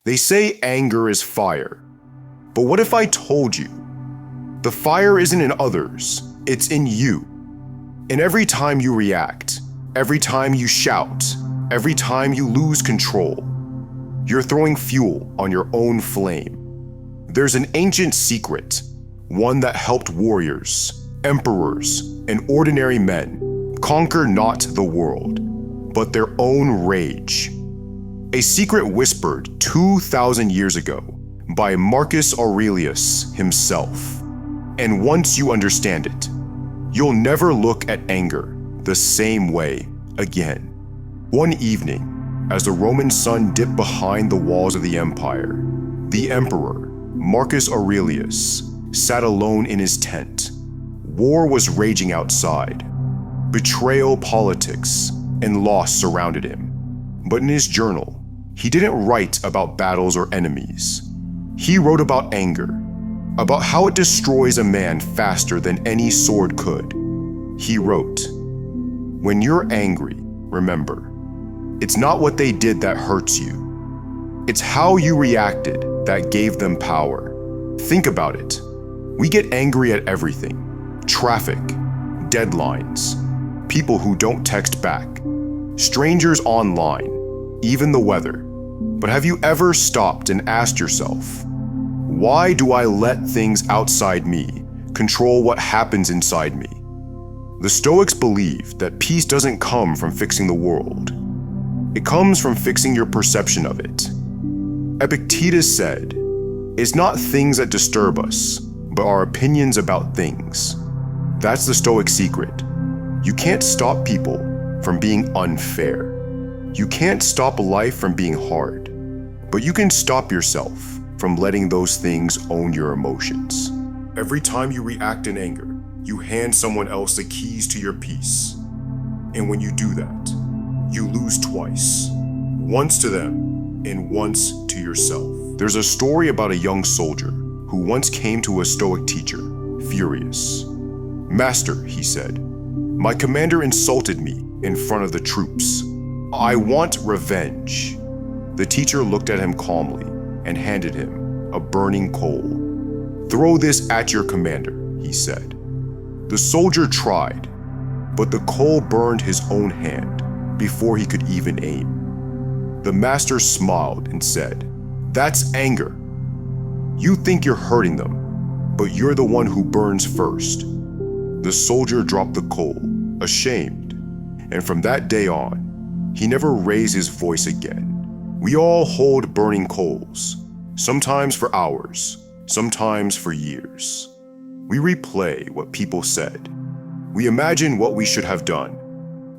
They say anger is fire. But what if I told you the fire isn't in others, it's in you? And every time you react, every time you shout, every time you lose control, you're throwing fuel on your own flame. There's an ancient secret, one that helped warriors, emperors, and ordinary men conquer not the world, but their own rage. A secret whispered 2,000 years ago by Marcus Aurelius himself. And once you understand it, you'll never look at anger the same way again. One evening, as the Roman sun dipped behind the walls of the empire, the emperor, Marcus Aurelius, sat alone in his tent. War was raging outside. Betrayal, politics, and loss surrounded him. But in his journal, he didn't write about battles or enemies. He wrote about anger, about how it destroys a man faster than any sword could. He wrote, "When you're angry, remember, it's not what they did that hurts you. It's how you reacted that gave them power." Think about it. We get angry at everything. Traffic, deadlines, people who don't text back, strangers online, even the weather. But have you ever stopped and asked yourself, why do I let things outside me control what happens inside me? The Stoics believe that peace doesn't come from fixing the world. It comes from fixing your perception of it. Epictetus said, "It's not things that disturb us, but our opinions about things." That's the Stoic secret. You can't stop people from being unfair. You can't stop life from being hard, but you can stop yourself from letting those things own your emotions. Every time you react in anger, you hand someone else the keys to your peace. And when you do that, you lose twice. Once to them and once to yourself. There's a story about a young soldier who once came to a Stoic teacher, furious. "Master," he said, "my commander insulted me in front of the troops. I want revenge." The teacher looked at him calmly and handed him a burning coal. "Throw this at your commander," he said. The soldier tried, but the coal burned his own hand before he could even aim. The master smiled and said, "That's anger. You think you're hurting them, but you're the one who burns first." The soldier dropped the coal, ashamed, and from that day on, he never raised his voice again. We all hold burning coals, sometimes for hours, sometimes for years. We replay what people said. We imagine what we should have done,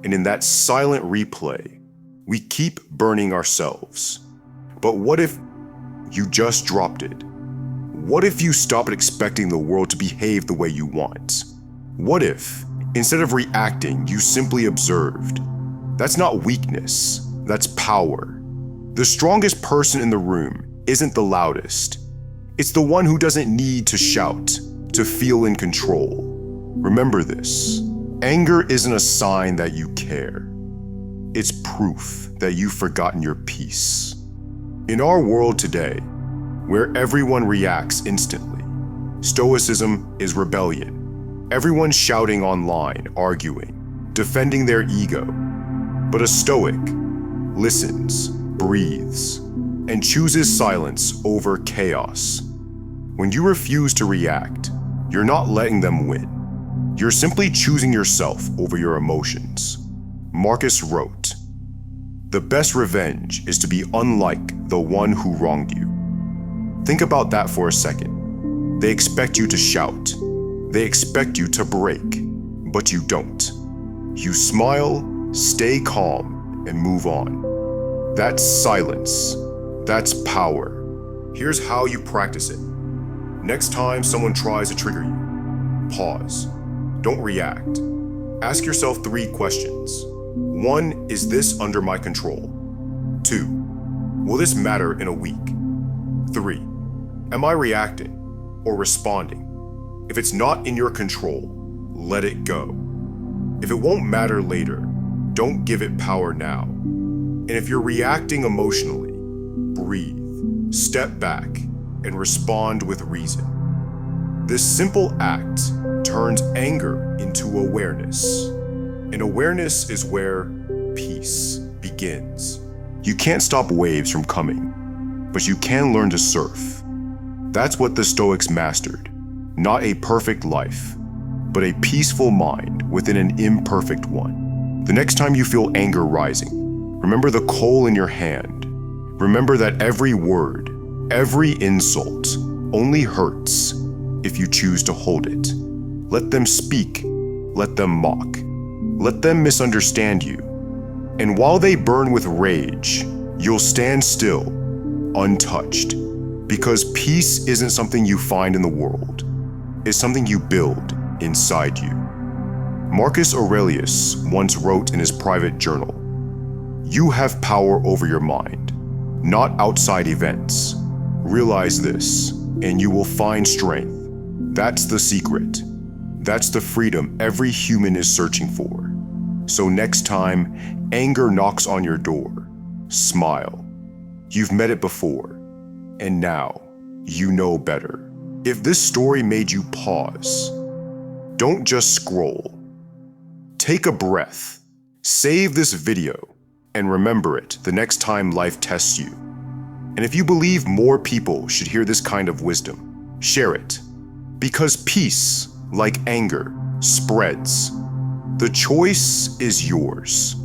and in that silent replay, we keep burning ourselves. But what if you just dropped it? What if you stopped expecting the world to behave the way you want? What if, instead of reacting, you simply observed? That's not weakness, that's power. The strongest person in the room isn't the loudest. It's the one who doesn't need to shout to feel in control. Remember this. Anger isn't a sign that you care. It's proof that you've forgotten your peace. In our world today, where everyone reacts instantly, Stoicism is rebellion. Everyone's shouting online, arguing, defending their ego. But a Stoic listens, breathes, and chooses silence over chaos. When you refuse to react, you're not letting them win. You're simply choosing yourself over your emotions. Marcus wrote, "The best revenge is to be unlike the one who wronged you." Think about that for a second. They expect you to shout. They expect you to break, but you don't. You smile, stay calm, and move on. That's silence. That's power. Here's how you practice it. Next time someone tries to trigger you, pause. Don't react. Ask yourself 3 questions. 1, is this under my control? 2, will this matter in a week? 3, am I reacting or responding? If it's not in your control, let it go. If it won't matter later, don't give it power now. And if you're reacting emotionally, breathe. Step back and respond with reason. This simple act turns anger into awareness. And awareness is where peace begins. You can't stop waves from coming, but you can learn to surf. That's what the Stoics mastered. Not a perfect life, but a peaceful mind within an imperfect one. The next time you feel anger rising, remember the coal in your hand. Remember that every word, every insult only hurts if you choose to hold it. Let them speak, let them mock, let them misunderstand you. And while they burn with rage, you'll stand still, untouched, because peace isn't something you find in the world. It's something you build inside you. Marcus Aurelius once wrote in his private journal, "You have power over your mind, not outside events. Realize this, and you will find strength. That's the secret. That's the freedom every human is searching for. So next time anger knocks on your door, smile. You've met it before, and now you know better." If this story made you pause, don't just scroll. Take a breath, save this video, and remember it the next time life tests you. And if you believe more people should hear this kind of wisdom, share it. Because peace, like anger, spreads. The choice is yours.